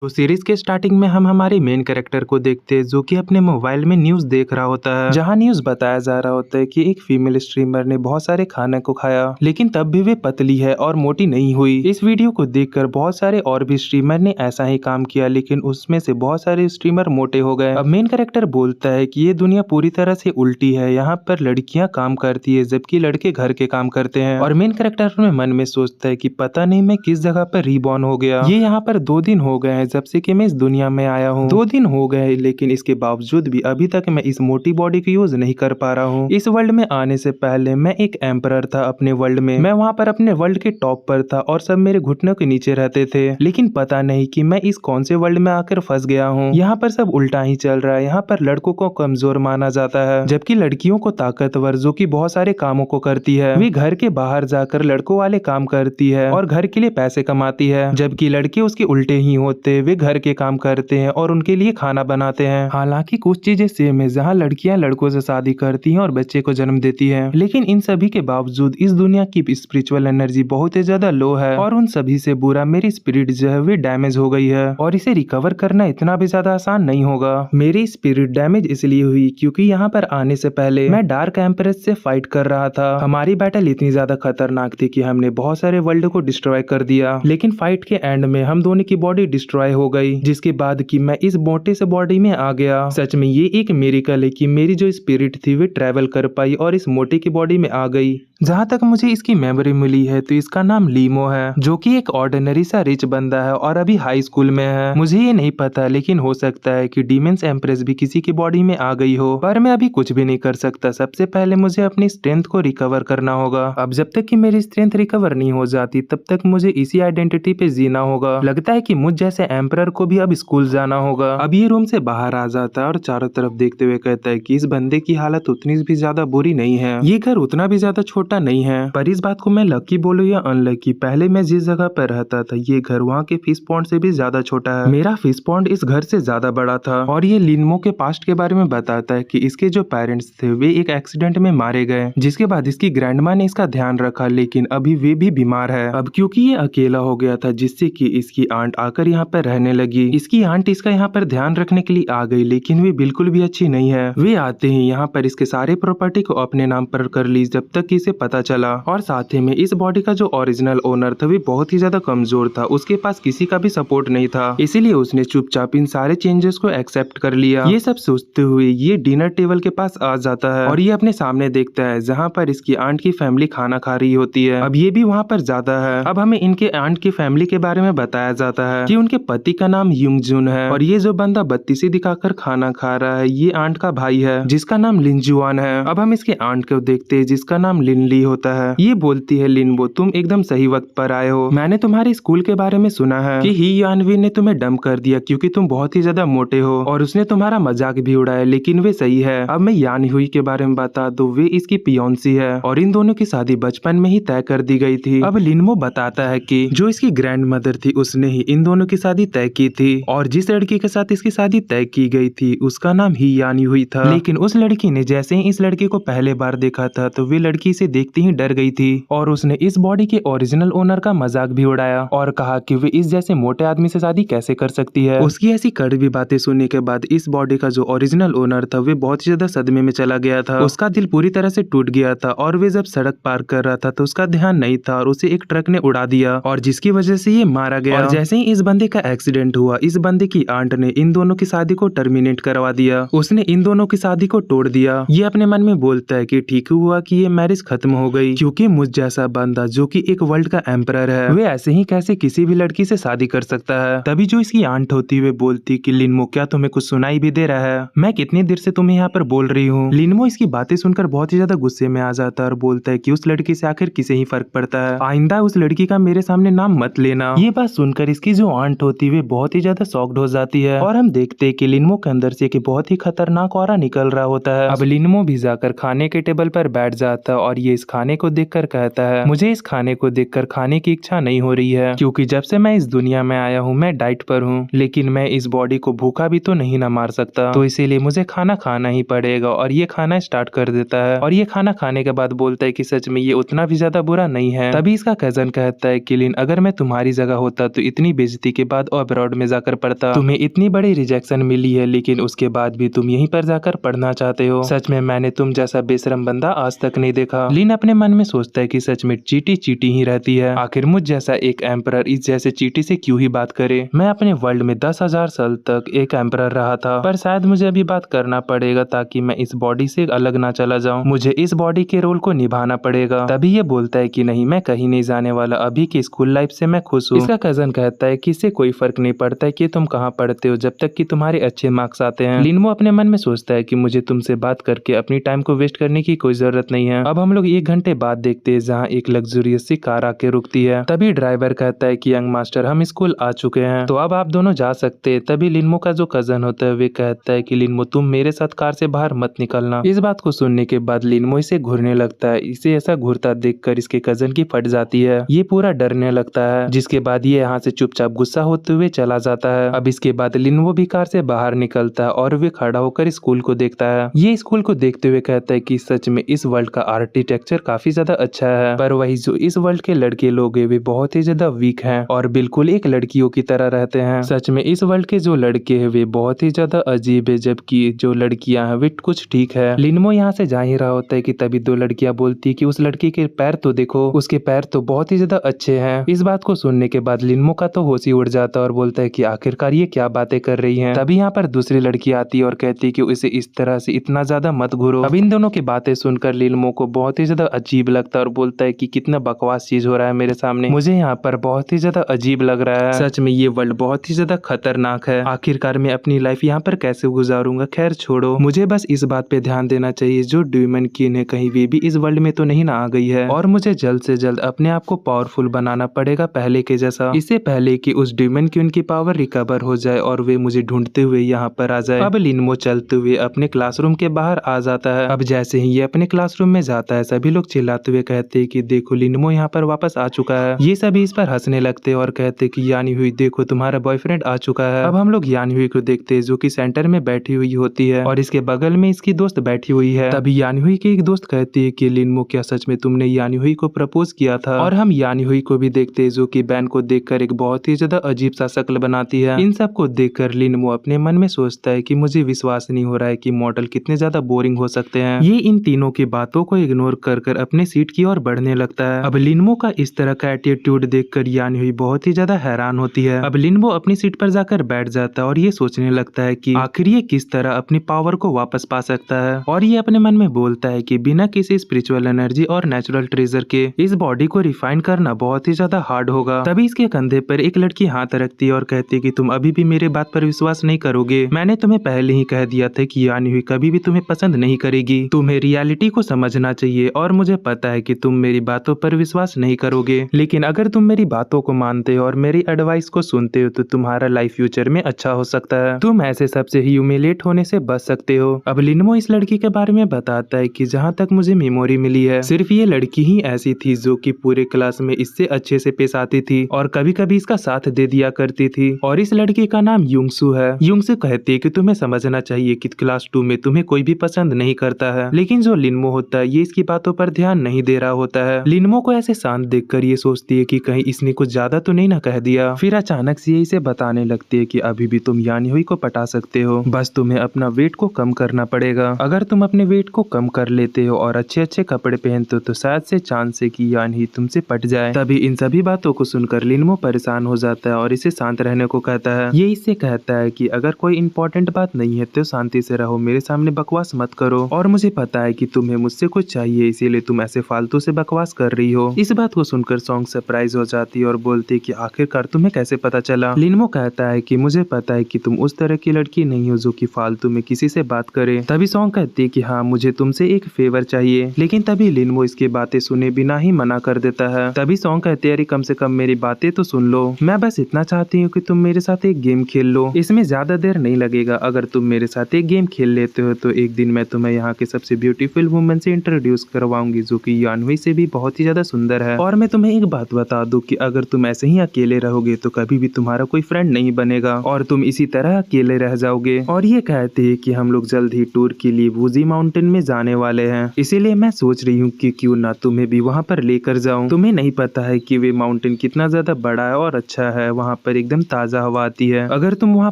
तो सीरीज के स्टार्टिंग में हम हमारे मेन कैरेक्टर को देखते हैं जो कि अपने मोबाइल में न्यूज देख रहा होता है, जहां न्यूज बताया जा रहा होता है कि एक फीमेल स्ट्रीमर ने बहुत सारे खाने को खाया लेकिन तब भी वे पतली है और मोटी नहीं हुई। इस वीडियो को देखकर बहुत सारे और भी स्ट्रीमर ने ऐसा ही काम किया लेकिन उसमें से बहुत सारे स्ट्रीमर मोटे हो गए। अब मेन कैरेक्टर बोलता है कि ये दुनिया पूरी तरह से उल्टी है, यहाँ पर लड़कियां काम करती है जबकि लड़के घर के काम करते हैं। और मेन कैरेक्टर में मन में सोचता है कि पता नहीं मैं किस जगह पर रीबॉर्न हो गया। ये यहाँ पर 2 दिन हो गए हैं जब से कि मैं इस दुनिया में आया हूँ। 2 दिन हो गए लेकिन इसके बावजूद भी अभी तक मैं इस मोटी बॉडी को यूज नहीं कर पा रहा हूँ। इस वर्ल्ड में आने से पहले मैं एक एम्परर था अपने वर्ल्ड में। मैं वहाँ पर अपने वर्ल्ड के टॉप पर था और सब मेरे घुटनों के नीचे रहते थे, लेकिन पता नहीं कि मैं इस कौन से वर्ल्ड में आकर फंस गया हूँ। यहाँ पर सब उल्टा ही चल रहा है। यहाँ पर लड़कों को कमजोर माना जाता है जबकि लड़कियों को ताकतवर, जो कि बहुत सारे कामों को करती है। वे घर के बाहर जाकर लड़कों वाले काम करती है और घर के लिए पैसे कमाती है, जबकि लड़के उसके उल्टे ही होते। वे घर के काम करते हैं और उनके लिए खाना बनाते हैं। हालांकि कुछ चीजें सेम है, जहाँ लड़कियां लड़कों से शादी करती हैं और बच्चे को जन्म देती हैं, लेकिन इन सभी के बावजूद इस दुनिया की स्पिरिचुअल एनर्जी बहुत ही ज्यादा लो है और उन सभी से बुरा मेरी स्पिरिट जो है वे डैमेज हो गई है और इसे रिकवर करना इतना भी ज्यादा आसान नहीं होगा। मेरी स्पिरिट डैमेज इसलिए हुई क्योंकि यहाँ पर आने से पहले मैं डार्क एम्प्रेस से फाइट कर रहा था। हमारी बैटल इतनी ज्यादा खतरनाक थी कि हमने बहुत सारे वर्ल्ड को डिस्ट्रॉय कर दिया, लेकिन फाइट के एंड में हम दोनों की बॉडी डिस्ट्रॉय हो गई, जिसके बाद कि मैं इस मोटे से बॉडी में आ गया। सच में ये एक मिरेकल है कि मेरी जो स्पिरिट थी वे ट्रेवल कर पाई और इस मोटे की बॉडी में आ गई। जहाँ तक मुझे इसकी मेमोरी मिली है तो इसका नाम लीमो है, जो कि एक ऑर्डिनरी सा रिच बंदा है और अभी हाई स्कूल में है। मुझे ये नहीं पता, लेकिन हो सकता है कि डीमंस एम्प्रेस भी किसी की बॉडी में आ गई हो, पर मैं अभी कुछ भी नहीं कर सकता। सबसे पहले मुझे अपनी स्ट्रेंथ को रिकवर करना होगा। अब जब तक कि मेरी स्ट्रेंथ रिकवर नहीं हो जाती तब तक मुझे इसी आइडेंटिटी पे जीना होगा। लगता है कि मुझ जैसे एम्परर को भी अब स्कूल जाना होगा। अब ये रूम से बाहर आ जाता है और चारों तरफ देखते हुए कहता है कि इस बंदे की हालत उतनी भी ज्यादा बुरी नहीं है, ये घर उतना भी ज्यादा छोटा नहीं है। पर इस बात को मैं लकी बोलूं या अनलकी, पहले मैं जिस जगह पर रहता था ये घर वहाँ के फिश पॉन्ड से भी ज्यादा छोटा है। मेरा फिश पॉन्ड इस घर से ज्यादा बड़ा था। और ये लिनमो के पास्ट के बारे में बताता है कि इसके जो पेरेंट्स थे वे एक एक्सीडेंट में मारे गए, जिसके बाद इसकी ग्रैंडमा ने इसका ध्यान रखा, लेकिन अभी वे भी बीमार है। अब क्योंकि ये अकेला हो गया था, जिससे कि इसकी आंट आकर यहाँ पर रहने लगी। इसकी आंट इसका यहाँ पर ध्यान रखने के लिए आ गई, लेकिन वे बिल्कुल भी अच्छी नहीं है। वे आते ही यहाँ पर इसके सारे प्रॉपर्टी को अपने नाम पर कर ली जब तक कि इसे पता चला। और साथ ही में इस बॉडी का जो ओरिजिनल ओनर था वे बहुत ही ज्यादा कमजोर था, उसके पास किसी का भी सपोर्ट नहीं था, इसीलिए उसने चुपचाप इन सारे चेंजेस को एक्सेप्ट कर लिया। ये सब सोचते हुए ये डिनर टेबल के पास आ जाता है और ये अपने सामने देखता है जहाँ पर इसकी आंट की फैमिली खाना खा रही होती है। अब ये भी वहाँ पर जाता है। अब हमें इनके आंट की फैमिली के बारे में बताया जाता है कि उनके पति का नाम युंगजुन है और ये जो बंदा बत्तीसी दिखाकर खाना खा रहा है ये आंट का भाई है जिसका नाम लिनजुआन है। अब हम इसके आंट को देखते हैं जिसका नाम लिनली होता है। ये बोलती है, लिनबो तुम एकदम सही वक्त पर आए हो। मैंने तुम्हारे स्कूल के बारे में सुना है कि ही यानवी ने तुम्हें डंप कर दिया क्योंकि तुम बहुत ही ज्यादा मोटे हो और उसने तुम्हारा मजाक भी उड़ाया, लेकिन वे सही है। अब मैं यान हुई के बारे में बता दूं, वे इसकी पियोन्सी है और इन दोनों की शादी बचपन में ही तय कर दी गई थी। अब लिनमो बताता है कि जो इसकी ग्रैंड मदर थी उसने ही इन दोनों की शादी तय की थी और जिस लड़की के साथ इसकी शादी तय की गई थी उसका नाम ही यानी हुई था। लेकिन उस लड़की ने जैसे ही इस लड़के को पहले बार देखा था तो वे लड़की से देखते ही डर गई थी और उसने इस बॉडी के ओरिजिनल ओनर का मजाक भी उड़ाया और कहा कि वे इस जैसे मोटे आदमी से शादी कैसे कर सकती है। उसकी ऐसी कड़वी बातें सुनने के बाद इस बॉडी का जो ओरिजिनल ओनर था वे बहुत ही ज्यादा सदमे में चला गया था। उसका दिल पूरी तरह से टूट गया था और वे जब सड़क पार कर रहा था तो उसका ध्यान नहीं था और उसे एक ट्रक ने उड़ा दिया और जिसकी वजह से ये मारा गया। और जैसे ही इस बंदे का एक्सीडेंट हुआ इस बंदे की आंट ने इन दोनों की शादी को टर्मिनेट करवा दिया। उसने इन दोनों की शादी को तोड़ दिया। ये अपने मन में बोलता है कि ठीक हुआ कि ये मैरिज खत्म हो गई, क्योंकि मुझ जैसा बंदा जो कि एक वर्ल्ड का एम्परर है वे ऐसे ही कैसे किसी भी लड़की से शादी कर सकता है। तभी जो इसकी आंट होती हुए बोलती कि लिनमो क्या तुम्हें कुछ सुनाई भी दे रहा है, मैं कितनी देर से तुम्हें यहाँ पर बोल रही हूँ। लिनमो इसकी बातें सुनकर बहुत ही ज्यादा गुस्से में आ जाता है और बोलता है कि उस लड़की से आखिर किसे ही फर्क पड़ता है, आइंदा उस लड़की का मेरे सामने नाम मत लेना। ये बात सुनकर इसकी जो आंट होती है बहुत ही ज्यादा शॉक्ड हो जाती है और हम देखते हैं कि लिनमो के अंदर से बहुत ही खतरनाक ऑरा निकल रहा होता है। अब लिनमो भी जाकर खाने के टेबल पर बैठ जाता है और ये इस खाने को देखकर कहता है, मुझे इस खाने को देखकर खाने की इच्छा नहीं हो रही है क्योंकि जब से मैं इस दुनिया में आया हूँ मैं डाइट पर हूँ, लेकिन मैं इस बॉडी को भूखा भी तो नहीं ना मार सकता, तो इसीलिए मुझे खाना खाना ही पड़ेगा। और ये खाना स्टार्ट कर देता है और ये खाना खाने के बाद बोलता है कि सच में ये उतना भी ज्यादा बुरा नहीं है। तभी इसका कजन कहता है कि लिन अगर मैं तुम्हारी जगह होता तो इतनी बेइज्जती के बाद अब्रॉड में जाकर पढ़ता। तुम्हें इतनी बड़ी रिजेक्शन मिली है लेकिन उसके बाद भी तुम यहीं पर जाकर पढ़ना चाहते हो। सच में मैंने तुम जैसा बेशरम बंदा आज तक नहीं देखा। लिन अपने मन में सोचता है कि सच में चीटी चीटी ही रहती है। आखिर मुझ जैसा एक एम्परर इस जैसे चीटी से क्यों ही बात करे। मैं अपने वर्ल्ड में 10,000 साल तक एक एम्परर रहा था, पर शायद मुझे अभी बात करना पड़ेगा ताकि मैं इस बॉडी से अलग ना चला जाऊं। मुझे इस बॉडी के रोल को निभाना पड़ेगा। तभी ये बोलता है कि नहीं, मैं कहीं नहीं जाने वाला, अभी की स्कूल लाइफ से मैं खुश हूँ। इसका कजन कहता है कि इससे कोई फर्क नहीं पड़ता है कि तुम कहाँ पढ़ते हो जब तक कि तुम्हारे अच्छे मार्क्स आते हैं। लिनमो अपने मन में सोचता है कि मुझे तुमसे बात करके अपनी टाइम को वेस्ट करने की कोई जरूरत नहीं है। अब हम लोग 1 घंटे बाद देखते हैं जहाँ एक लग्जरियस सी कार आके रुकती है। तभी ड्राइवर कहता है कि यंग मास्टर, हम स्कूल आ चुके हैं तो अब आप दोनों जा सकते हैं। तभी लिनमो का जो कजन होता है वे कहता है कि लिनमो तुम मेरे साथ कार से बाहर मत निकलना। इस बात को सुनने के बाद लिनमो इसे घूरने लगता है। इसे ऐसा घूरता देखकर इसके कजन की फट जाती है। ये पूरा डरने लगता है, जिसके बाद ये यहाँ से चुपचाप गुस्सा होते हुए चला जाता है। अब इसके बाद लिनमो भी कार से बाहर निकलता है और वे खड़ा होकर स्कूल को देखता है। ये स्कूल को देखते हुए कहता है कि सच में इस वर्ल्ड का आर्किटेक्चर काफी ज्यादा अच्छा है, पर वही जो इस वर्ल्ड के लड़के लोग हैं वे बहुत ही ज्यादा वीक हैं और बिल्कुल एक लड़कियों की तरह रहते हैं। सच में इस वर्ल्ड के जो लड़के हैं वे बहुत ही ज्यादा अजीब है, जबकि जो लड़कियां हैं वे कुछ ठीक है। लिनमो यहाँ से जा ही रहा होता है कि तभी 2 लड़कियां बोलती है कि उस लड़की के पैर तो देखो, उसके पैर तो बहुत ही ज्यादा अच्छे हैं। इस बात को सुनने के बाद लिनमो का तो होश ही उड़ जाता है और बोलता है कि आखिरकार ये क्या बातें कर रही हैं। तभी यहाँ पर दूसरी लड़की आती है और कहती है कि उसे इस तरह से इतना ज्यादा मत घूरो। अब इन दोनों की बातें सुनकर लिनमो को बहुत ही ज्यादा अजीब लगता है और बोलता है कि कितना बकवास चीज हो रहा है मेरे सामने, मुझे यहाँ पर बहुत ही ज्यादा अजीब लग रहा है। सच में ये वर्ल्ड बहुत ही ज्यादा खतरनाक है। आखिरकार मैं अपनी लाइफ यहाँ पर कैसे गुजारूंगा। खैर छोड़ो, मुझे बस इस बात पे ध्यान देना चाहिए जो ड्यूमन किन है कहीं वे भी इस वर्ल्ड में तो नहीं ना आ गई है, और मुझे जल्द से जल्द अपने आप को पावरफुल बनाना पड़ेगा पहले के जैसा, इससे पहले कि उस ड्यूमन की उनकी पावर रिकवर हो जाए और वे मुझे ढूंढते हुए यहाँ पर आ जाए। अब लिनमो चलते हुए अपने क्लासरूम के बाहर आ जाता है। अब जैसे ही ये अपने क्लासरूम में जाता है सभी लोग चिल्लाते हुए कहते हैं कि देखो लिनमो यहाँ पर वापस आ चुका है। ये सभी इस पर हंसने लगते हैं और कहते कि यानी हुई देखो तुम्हारा बॉयफ्रेंड आ चुका है। अब हम लोग यानी हुई को देखते हैं जो कि सेंटर में बैठी हुई होती है और इसके बगल में इसकी दोस्त बैठी हुई है। तभी यानी हुई की एक दोस्त कहती है कि लिनमो क्या सच में तुमने यानी हुई को प्रपोज किया था। और हम यानी हुई को भी देखते हैं जो कि बैन को देखकर एक बहुत ही ज्यादा अजीब सा शक्ल बनाती है। इन सब को देखकर लिनमो अपने मन में सोचता है कि मुझे विश्वास नहीं हो रहा है कि मॉडल कितने ज्यादा बोरिंग हो सकते हैं। ये इन तीनों की बातों को इग्नोर कर कर अपने सीट की ओर बढ़ने लगता है। अब लिनमो का इस तरह का एटीट्यूड देखकर यानी हुई बहुत ही ज्यादा हैरान होती है। अब लिनमो अपनी सीट पर जाकर बैठ जाता है और ये सोचने लगता है कि आखिर ये किस तरह अपनी पावर को वापस पा सकता है। और ये अपने मन में बोलता है कि बिना किसी स्पिरिचुअल एनर्जी और नेचुरल ट्रेजर के इस बॉडी को रिफाइन करना बहुत ही ज्यादा हार्ड होगा। तभी इसके कंधे पर एक लड़की हाथ रखती है और कहती है कि तुम अभी भी मेरे बात पर विश्वास नहीं करोगे। मैंने तुम्हें पहले ही कह दिया था कि यानी हुई कभी भी तुम्हें पसंद नहीं करेगी। तुम्हें रियलिटी को समझना चाहिए और मुझे पता है कि तुम मेरी बातों पर विश्वास नहीं करोगे, लेकिन अगर तुम मेरी बातों को मानते हो और मेरी एडवाइस को सुनते हो तो तुम्हारा लाइफ फ्यूचर में अच्छा हो सकता है। तुम ऐसे सबसे ह्यूमिलेट होने से बच सकते हो। अब लिनमो इस लड़की के बारे में बताता है कि जहाँ तक मुझे मेमोरी मिली है सिर्फ ये लड़की ही ऐसी थी जो कि पूरे क्लास में इससे अच्छे से पेश आती थी और कभी कभी इसका साथ दे दिया करती थी। और इस लड़की का नाम युंगसू है। युंगसू कहती है कि तुम्हें समझना चाहिए कि क्लास 2 में तुम्हें कोई भी पसंद नहीं करता है, लेकिन जो लिनमो होता है ये इसकी बातों पर ध्यान नहीं दे रहा होता है। लिनमो को ऐसे शांत देखकर ये सोचती है कि कहीं इसने कुछ ज्यादा तो नहीं ना कह दिया। फिर अचानक से ये इसे बताने लगती है कि अभी भी तुम यानी हुई को पटा सकते हो, बस तुम्हें अपना वेट को कम करना पड़ेगा। अगर तुम अपने वेट को कम कर लेते हो और अच्छे अच्छे कपड़े पहनते हो तो शायद से चांस है कि यानी ही तुमसे पट जाए। तभी इन सभी बातों को सुनकर लिनमो परेशान हो जाता है और इसे शांत रहने को कहता है। ये इससे कहता है कि अगर कोई इंपॉर्टेंट बात नहीं है तो शांति से रहो, मेरे सामने बकवास मत करो, और मुझे पता है कि तुम्हें मुझसे कुछ चाहिए इसीलिए तुम ऐसे फालतू से बकवास कर रही हो। इस बात को सुनकर सॉन्ग सरप्राइज हो जाती है और बोलती है कि आखिरकार तुम्हें कैसे पता चला। लिनमो कहता है कि मुझे पता है कि तुम उस तरह की लड़की नहीं हो जो कि फालतू में किसी से बात करे। तभी सॉन्ग कहती है कि हाँ मुझे तुमसे एक फेवर चाहिए, लेकिन तभी लिनमो इसकी बातें सुने बिना ही मना कर देता है। तभी सॉन्ग कहते हैं कम से कम मेरी बातें तो सुन लो, मैं बस इतना चाहती हूँ कि तुम मेरे साथ एक गेम खेल लो, इसमें ज्यादा देर नहीं लगेगा। अगर तुम मेरे साथ एक गेम खेल लेते हो तो एक दिन मैं तुम्हें यहाँ के सबसे ब्यूटीफुल वुमन से इंट्रोड्यूस करवाऊंगी जो कि यानहुई से भी बहुत ही ज्यादा सुंदर है। और मैं तुम्हें एक बात बता दूं कि अगर तुम ऐसे ही अकेले रहोगे तो कभी भी तुम्हारा कोई फ्रेंड नहीं बनेगा और तुम इसी तरह अकेले रह जाओगे। और ये कहते हैं कि हम लोग जल्द ही टूर के लिए वूजी माउंटेन में जाने वाले हैं, इसीलिए मैं सोच रही हूँ कि क्यों ना तुम्हें भी वहाँ पर लेकर जाऊँ। तुम्हें नहीं पता है कि वे माउंटेन कितना ज्यादा बड़ा है और अच्छा है, वहाँ वहाँ पर एकदम ताज़ा हवा आती है। अगर तुम वहाँ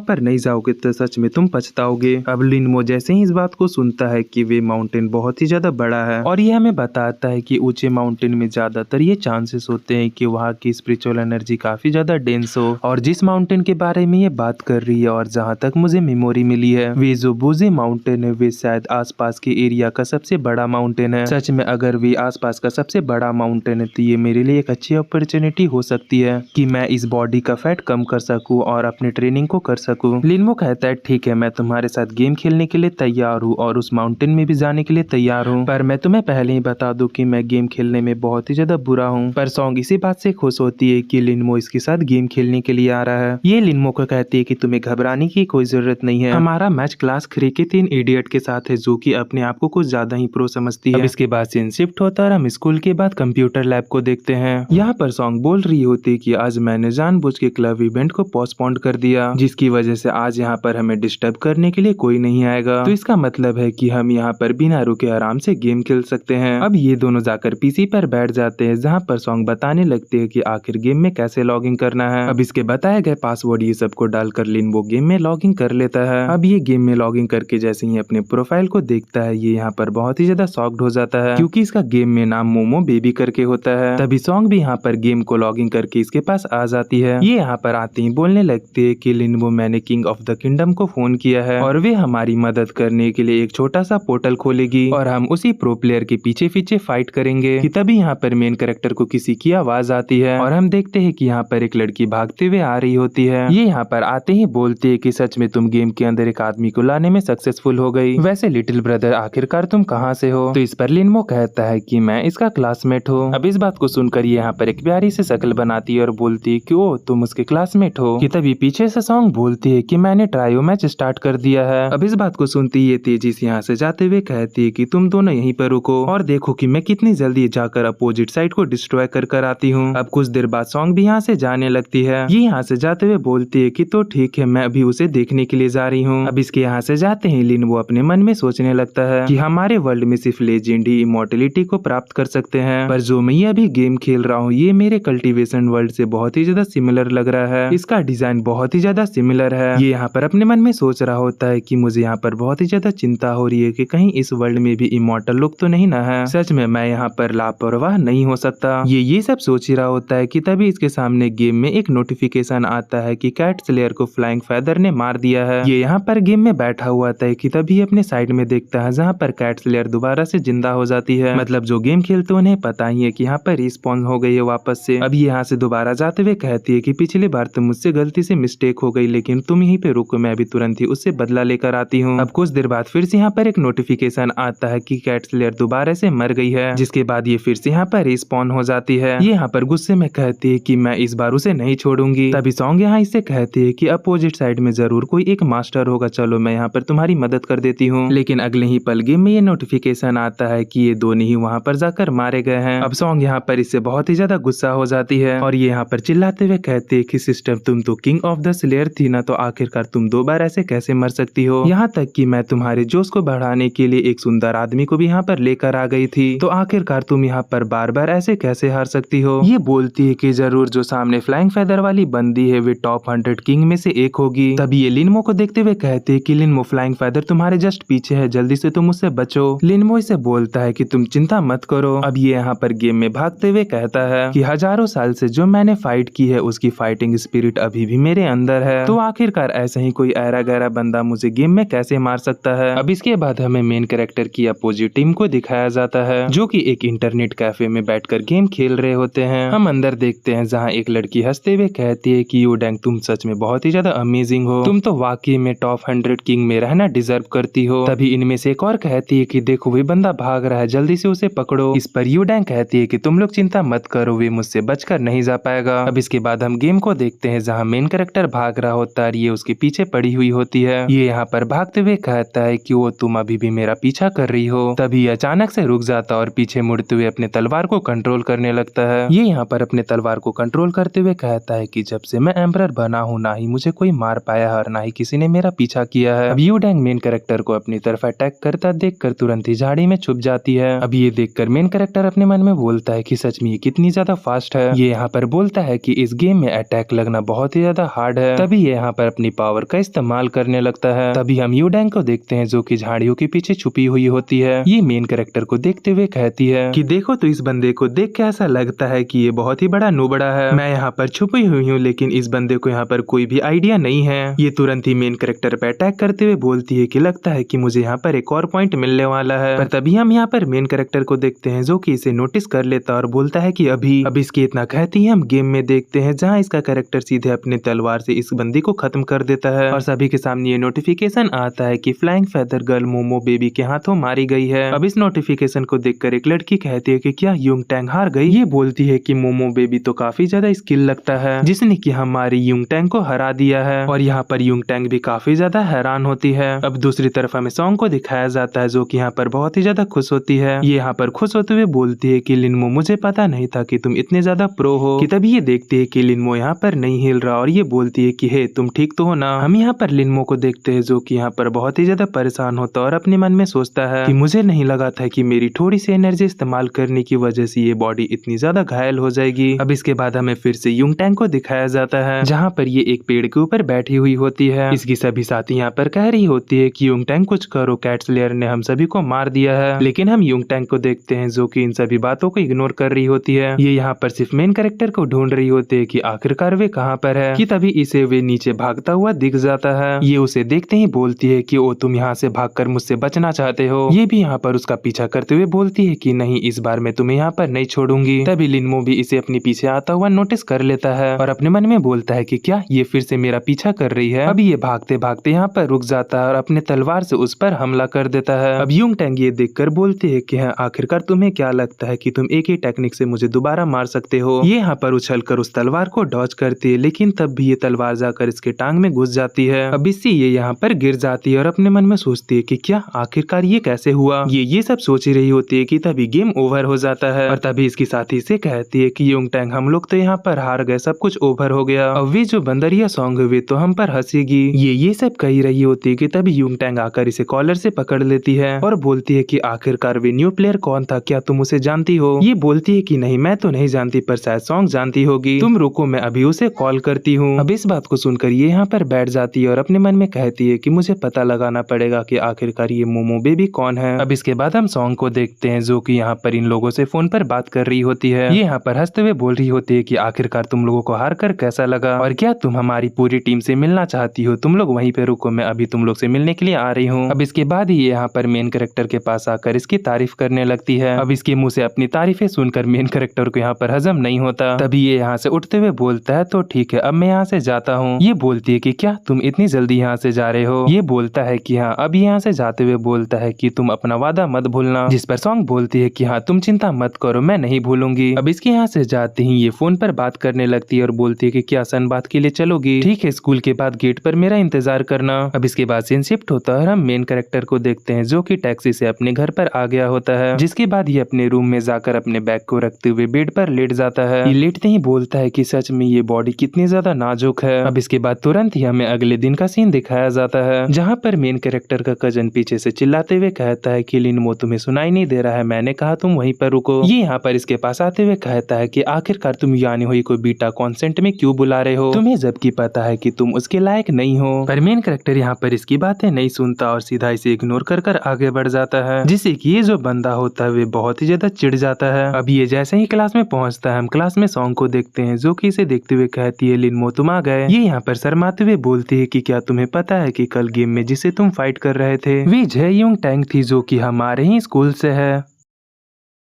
पर नहीं जाओगे तो सच में तुम पछताओगे। अब लिनमो जैसे ही इस बात को सुनता है कि वे माउंटेन बहुत ही ज्यादा बड़ा है और ये हमें बताता है कि ऊंचे माउंटेन में ज्यादातर ये चांसेस होते हैं कि वहाँ की स्पिरिचुअल एनर्जी काफी ज्यादा डेंस हो। और जिस माउंटेन के बारे में ये बात कर रही है और जहाँ तक मुझे मेमोरी मिली है, वे जो बोजे माउंटेन है वे शायद आसपास के एरिया का सबसे बड़ा माउंटेन है। सच में अगर वे आसपास का सबसे बड़ा माउंटेन है तो ये मेरे लिए एक अच्छी अपॉर्चुनिटी हो सकती है कि मैं इस बॉडी का फैट कम कर सकूं और अपने ट्रेनिंग को कर सकूं। लिनमो कहता है ठीक है, मैं तुम्हारे साथ गेम खेलने के लिए तैयार हूँ और उस माउंटेन में भी जाने के लिए तैयार हूँ, पर मैं तुम्हें पहले ही बता दूं कि मैं गेम खेलने में बहुत ही ज्यादा बुरा हूँ। पर सॉन्ग इसी बात से खुश होती है कि लिनमो इसके साथ गेम खेलने के लिए आ रहा है। ये लिनमो को कहती है कि तुम्हें घबराने की कोई जरूरत नहीं है, हमारा मैच क्लास 3 के 3 इडियट के साथ है जो कि अपने आप को कुछ ज्यादा ही प्रो समझती है। अब इसके बाद सीन शिफ्ट होता है और हम स्कूल के बाद कंप्यूटर लैब को देखते हैं। यहाँ पर सॉन्ग बोल रही होती है कि आज मैंने जानबूझ के क्लब इवेंट को पोस्टपोन कर दिया, जिसकी वजह से आज यहाँ पर हमें डिस्टर्ब करने के लिए कोई नहीं आएगा। तो इसका मतलब है कि हम यहाँ पर बिना रुके आराम से गेम खेल सकते हैं। अब ये दोनों जाकर पीसी पर बैठ जाते हैं, जहाँ पर सॉन्ग बताने लगते हैं कि आखिर गेम में कैसे लॉगिन करना है। अब इसके बताए गए पासवर्ड ये सबको डालकर लिनमो गेम में लॉगिन कर लेता है। अब ये गेम में लॉगिन करके जैसे ही अपने प्रोफाइल को देखता है, ये यहाँ पर बहुत ही ज्यादा शॉक्ड हो जाता है क्योंकि इसका गेम में नाम मोमो बेबी करके होता है। तभी सॉन्ग भी यहाँ पर गेम को लॉगिन करके इसके पास आ जाती है। ये यहाँ पर आते ही बोलने लगती है कि लिनमो, मैंने किंग ऑफ द किंगडम को फोन किया है और वे हमारी मदद करने के लिए एक छोटा सा पोर्टल खोलेगी और हम उसी प्रो प्लेयर के पीछे पीछे फाइट करेंगे। कि तभी यहाँ पर मेन कैरेक्टर को किसी की आवाज आती है और हम देखते हैं कि यहाँ पर एक लड़की भागते हुए आ रही होती है। ये यहाँ पर आते ही बोलती है कि सच में तुम गेम के अंदर एक आदमी को लाने में सक्सेसफुल हो गई। वैसे लिटिल ब्रदर आखिरकार तुम कहाँ से हो? तो इस पर लिनमो कहता है कि मैं इसका क्लासमेट हूँ। अब इस बात को सुनकर ये यहाँ पर एक प्यारी से शक्ल बनाती है और बोलती है कि ओ तुम उसके क्लासमेट हो। कि तभी पीछे से सॉन्ग बोलती है कि मैंने ट्रायो मैच स्टार्ट कर दिया है। अब इस बात को सुनती ये तेजी से यहाँ से जाते हुए कहती है कि तुम दोनों यहीं पर रुको और देखो कि मैं कितनी जल्दी जाकर अपोजिट साइड को डिस्ट्रॉय कर आती हूँ। अब कुछ देर बाद सॉन्ग भी यहाँ से जाने लगती है। ये यहाँ से जाते हुए बोलती है कि तो ठीक है, मैं अभी उसे देखने के लिए जा रही हूँ। अब इसके यहाँ से जाते ही लिनमो अपने मन में सोचने लगता है कि हमारे वर्ल्ड में सिर्फ लेजेंड ही इमॉर्टलिटी को प्राप्त कर सकते हैं, पर जो मैं अभी गेम खेल रहा हूँ ये मेरे कल्टीवेशन वर्ल्ड से बहुत ही ज्यादा सिमिलर लग रहा है। इसका डिजाइन बहुत ही ज्यादा सिमिलर है। ये यहाँ पर अपने मन में सोच रहा होता है कि मुझे यहाँ पर बहुत ही ज्यादा चिंता हो रही है कि कहीं इस वर्ल्ड में भी इमॉर्टल लोग तो नहीं ना है। सच में मैं यहाँ पर लापरवाह नहीं हो सकता। ये सब सोच ही रहा होता है कि तभी इसके सामने गेम में एक नोटिफिकेशन आता है कि कैट स्लेयर को फ्लाइंग फेदर ने मार दिया है। ये यहाँ पर गेम में बैठा हुआ था कि तभी अपने साइड में देखता है जहाँ पर कैट स्लेयर दोबारा से जिंदा हो जाती है। मतलब जो गेम खेलते उन्हें पता ही है कि यहाँ पर रिस्पॉन्स हो गई है वापस से। अब ये यहाँ से दोबारा जाते हुए कहती है कि पिछली बार तो मुझसे गलती से मिस्टेक हो गई, लेकिन तुम यहीं पे रुको, मैं अभी तुरंत ही उससे बदला लेकर आती हूँ। अब कुछ देर बाद फिर से यहाँ पर एक नोटिफिकेशन आता है कि कैट स्लेयर दोबारा से मर गई है, जिसके बाद ये फिर से यहाँ पर रिस्पॉन हो जाती है। ये यहाँ पर गुस्से में कहती है कि मैं इस बार उसे नहीं छोड़ूंगी। तभी सॉन्ग यहाँ इससे कहती है कि अपोजिट साइड में जरूर कोई एक मास्टर होगा, चलो मैं यहाँ पर तुम्हारी मदद कर देती हूँ। लेकिन अगले ही पल गेम में ये नोटिफिकेशन आता है कि ये दोनों ही वहाँ पर जाकर मारे गए हैं। अब सॉन्ग यहाँ पर इससे बहुत ही ज्यादा गुस्सा हो जाती है और ये यहाँ पर चिल्लाते हुए कहते हैं कि सिस्टर, तुम तो किंग ऑफ द स्लेयर थी ना, तो आखिरकार तुम 2 बार ऐसे कैसे मर सकती हो? यहाँ तक कि मैं तुम्हारे जोश को बढ़ाने के लिए एक सुंदर आदमी को भी यहाँ पर लेकर आ गई थी, तो आखिरकार तुम यहाँ पर बार बार ऐसे कैसे हार सकती हो? ये बोलती है कि जरूर जो सामने फ्लाइंग फेदर वाली बंदी है वे टॉप 100 किंग में से एक होगी। तभी ये लिनमो को देखते हुए कहते हैं कि लिनमो, फ्लाइंग फेदर तुम्हारे जस्ट पीछे है, जल्दी से तुम उससे बचो। लिनमो इसे बोलता है कि तुम चिंता मत करो। अब ये यहाँ पर गेम में भागते हुए कहता है कि हजारों साल से जो मैंने फाइट की है उसकी फाइटिंग स्पिरिट अभी भी मेरे अंदर है, तो आखिरकार ऐसा ही कोई ऐरा गहरा बंदा मुझे गेम में कैसे मार सकता है? अब इसके बाद हमें मेन कैरेक्टर की अपोजिट टीम को दिखाया जाता है जो कि एक इंटरनेट कैफे में बैठकर गेम खेल रहे होते हैं। हम अंदर देखते हैं जहाँ एक लड़की हंसते हुए कहती है कि यू डैंग, तुम सच में बहुत ही ज्यादा अमेजिंग हो, तुम तो वाकई में टॉप 100 किंग में रहना डिजर्व करती हो। तभी इनमें से एक और कहती है कि देखो वे बंदा भाग रहा है, जल्दी से उसे पकड़ो। इस पर यू डैंग कहती है कि तुम लोग चिंता मत करो, वे मुझसे बचकर नहीं जा पाएगा। अब इसके बाद हम गेम को देखते हैं जहाँ मेन कैरेक्टर भाग रहा होता है, ये उसके पीछे पड़ी हुई होती है। ये यहाँ पर भागते हुए कहता है कि वो तुम अभी भी मेरा पीछा कर रही हो। तभी अचानक से रुक जाता और पीछे मुड़ते हुए अपने तलवार को कंट्रोल करने लगता है। ये यहाँ पर अपने तलवार को कंट्रोल करते हुए कहता है कि जब से मैं एम्परर बना हूँ ना ही मुझे कोई मार पाया है और ना ही किसी ने मेरा पीछा किया है। अब यू डैंग मेन कैरेक्टर को अपनी तरफ अटैक करता देखकर तुरंत ही झाड़ी में छुप जाती है। अब ये देखकर मेन कैरेक्टर अपने मन में बोलता है कि सच में ये कितनी ज्यादा फास्ट है। ये यहाँ पर बोलता है कि इस गेम में अटैक अटैक लगना बहुत ही ज्यादा हार्ड है। तभी ये यहाँ पर अपनी पावर का इस्तेमाल करने लगता है। तभी हम यूडैंग को देखते हैं जो कि झाड़ियों के पीछे छुपी हुई होती है। ये मेन कैरेक्टर को देखते हुए कहती है कि देखो तो इस बंदे को देख के ऐसा लगता है कि ये बहुत ही बड़ा नूबड़ा है। मैं यहाँ पर छुपी हुई हूँ लेकिन इस बंदे को यहाँ पर कोई भी आइडिया नहीं है। ये तुरंत ही मेन कैरेक्टर पे अटैक करते हुए बोलती है कि लगता है कि मुझे यहाँ पर एक और पॉइंट मिलने वाला है। पर तभी हम यहाँ पर मेन कैरेक्टर को देखते हैं जो कि इसे नोटिस कर लेता है और बोलता है कि अब इसकी इतना कहती है हम गेम में देखते हैं जहाँ इसका कैरेक्टर सीधे अपने तलवार से इस बंदी को खत्म कर देता है और सभी के सामने ये नोटिफिकेशन आता है कि flying feather girl momo baby के हाथों मारी गई है। अब इस नोटिफिकेशन को देखकर एक लड़की कहती है कि क्या युंगटैंग हार गई। ये बोलती है कि मोमो बेबी तो काफी ज्यादा स्किल लगता है जिसने कि हमारी युंगटैंग को हरा दिया है। और यहाँ पर युंगटैंग भी काफी ज्यादा हैरान होती है। अब दूसरी तरफ हमें सॉन्ग को दिखाया जाता है जो कि यहाँ पर बहुत ही ज्यादा खुश होती है। ये यहाँ पर खुश होते हुए बोलती है कि लिनमो मुझे पता नहीं था कि तुम इतने ज्यादा प्रो हो। कि तभी ये देखती है कि लिनमो यहाँ पर नहीं हिल रहा और ये बोलती है कि हे तुम ठीक तो हो ना। हम यहाँ पर लिनमो को देखते हैं जो कि यहाँ पर बहुत ही ज्यादा परेशान होता है और अपने मन में सोचता है कि मुझे नहीं लगा था कि मेरी थोड़ी सी एनर्जी इस्तेमाल करने की वजह से ये बॉडी इतनी ज्यादा घायल हो जाएगी। अब इसके बाद हमें फिर से युंगटैंग को दिखाया जाता है जहाँ पर ये एक पेड़ के ऊपर बैठी हुई होती है। इसकी सभी साथी यहाँ पर कह रही होती है कि युंगटैंग कुछ करो, कैट स्लेयर ने हम सभी को मार दिया है। लेकिन हम युंगटैंग को देखते हैं जो कि इन सभी बातों को इग्नोर कर रही होती है। ये यहाँ पर सिर्फ मेन कैरेक्टर को ढूंढ रही होती है कि आखिरकार वे कहाँ पर है। कि तभी इसे वे नीचे भागता हुआ दिख जाता है। ये उसे देखते ही बोलती है कि ओ तुम यहाँ से भागकर मुझसे बचना चाहते हो। ये भी यहाँ पर उसका पीछा करते हुए बोलती है कि नहीं, इस बार मैं तुम्हें यहाँ पर नहीं छोड़ूंगी। तभी लिनमो भी इसे अपने पीछे आता हुआ नोटिस कर लेता है और अपने मन में बोलता है कि क्या ये फिर से मेरा पीछा कर रही है। अभी ये भागते भागते यहाँ पर रुक जाता है और अपने तलवार से उस पर हमला कर देता है। अब युंगटैंग ये देखकर बोलती है कि हाँ, आखिरकार तुम्हें क्या लगता है कि तुम एक ही टेक्निक से मुझे दोबारा मार सकते हो। ये यहाँ पर उछलकर उस तलवार को डॉज करती है लेकिन तब भी ये तलवार जाकर इसके टांग में घुस जाती है। अब इससे ये यहाँ पर गिर जाती है और अपने मन में सोचती है कि क्या आखिरकार ये कैसे हुआ। ये सब सोच रही होती है कि तभी गेम ओवर हो जाता है और तभी इसकी साथी से कहती है कि युंगटैंग हम लोग तो यहाँ पर हार गए, सब कुछ ओवर हो गया। अब वे जो बंदरिया सॉन्ग हुए तो हम पर हंसेगी। ये सब कही रही होती है कि तभी युंगटैंग आकर इसे कॉलर से पकड़ लेती है और बोलती है कि आखिरकार वे न्यू प्लेयर कौन था, क्या तुम उसे जानती हो। ये बोलती है कि नहीं, मैं तो नहीं जानती पर शायद सॉन्ग जानती होगी, तुम रुको मैं अभी उसे कॉल करती हूँ। अब इस बात को सुनकर ये यहाँ पर बैठ जाती है और अपने मन में कहती है कि मुझे पता लगाना पड़ेगा कि आखिरकार ये मोमो बेबी कौन है। अब इसके बाद हम सॉन्ग को देखते हैं जो कि यहाँ पर इन लोगों से फोन पर बात कर रही होती है। ये यहाँ पर हंसते हुए बोल रही होती है कि आखिरकार तुम लोगों को हार कर कैसा लगा और क्या तुम हमारी पूरी टीम से मिलना चाहती हो। तुम लोग वहीं पे रुको, मैं अभी तुम लोग से मिलने के लिए आ रही हूँ। अब इसके बाद ही यहाँ पर मेन कैरेक्टर के पास आकर इसकी तारीफ करने लगती है। अब इसके मुंह से अपनी तारीफें सुनकर मेन कैरेक्टर को यहाँ पर हजम नहीं होता। तभी ये यहाँ से उठते हुए बोलता है तो ठीक है, अब मैं यहाँ से जाता हूँ। ये बोलती है कि क्या तुम इतनी जल्दी यहाँ से जा रहे हो। ये बोलता है कि हाँ। अब यहाँ से जाते हुए बोलता है कि तुम अपना वादा मत भूलना। जिस पर सॉन्ग बोलती है कि हाँ तुम चिंता मत करो, मैं नहीं भूलूंगी। अब इसके यहाँ से जाते ही ये फोन पर बात करने लगती है और बोलती है कि क्या सन बात के लिए चलोगी। ठीक है, स्कूल के बाद गेट पर मेरा इंतजार करना। अब इसके बाद सीन शिफ्ट होता है और हम मेन कैरेक्टर को देखते हैं जो कि टैक्सी से अपने घर पर आ गया होता है। जिसके बाद ये अपने रूम में जाकर अपने बैग को रखते हुए बेड पर लेट जाता है। ये लेटते ही बोलता है कि सच में ये बॉडी कितनी ज्यादा नाजुक है। अब इसके बाद तुरंत ही हमें अगले दिन का सीन दिखाया जाता है जहाँ पर मेन कैरेक्टर का कजन पीछे से चिल्लाते हुए कहता है कि लिनमो तुम्हें सुनाई नहीं दे रहा है, मैंने कहा तुम वहीं पर रुको। ये यहाँ पर इसके पास आते हुए कहता है कि आखिरकार तुम यानी हुई को बीटा कॉन्सेंट में क्यों बुला रहे हो, तुम्हें जबकि पता है कि तुम उसके लायक नहीं हो। पर मेन कैरेक्टर यहाँ पर इसकी बातें नहीं सुनता और सीधा इसे इग्नोर कर आगे बढ़ जाता है जिससे कि ये जो बंदा होता है वे बहुत ही ज्यादा चिढ़ जाता है। अब ये जैसे ही क्लास में पहुंचता है हम क्लास में सॉन्ग को देखते हैं जो कि इसे देखते हुए कहती है लिनमो तुम आ गए। ये यहाँ पर शर्माते हुए बोलती है कि क्या तुम्हें पता है कि कल गेम में जिसे तुम फाइट कर रहे थे वे जय युंगटैंग थी जो कि हमारे ही स्कूल से है।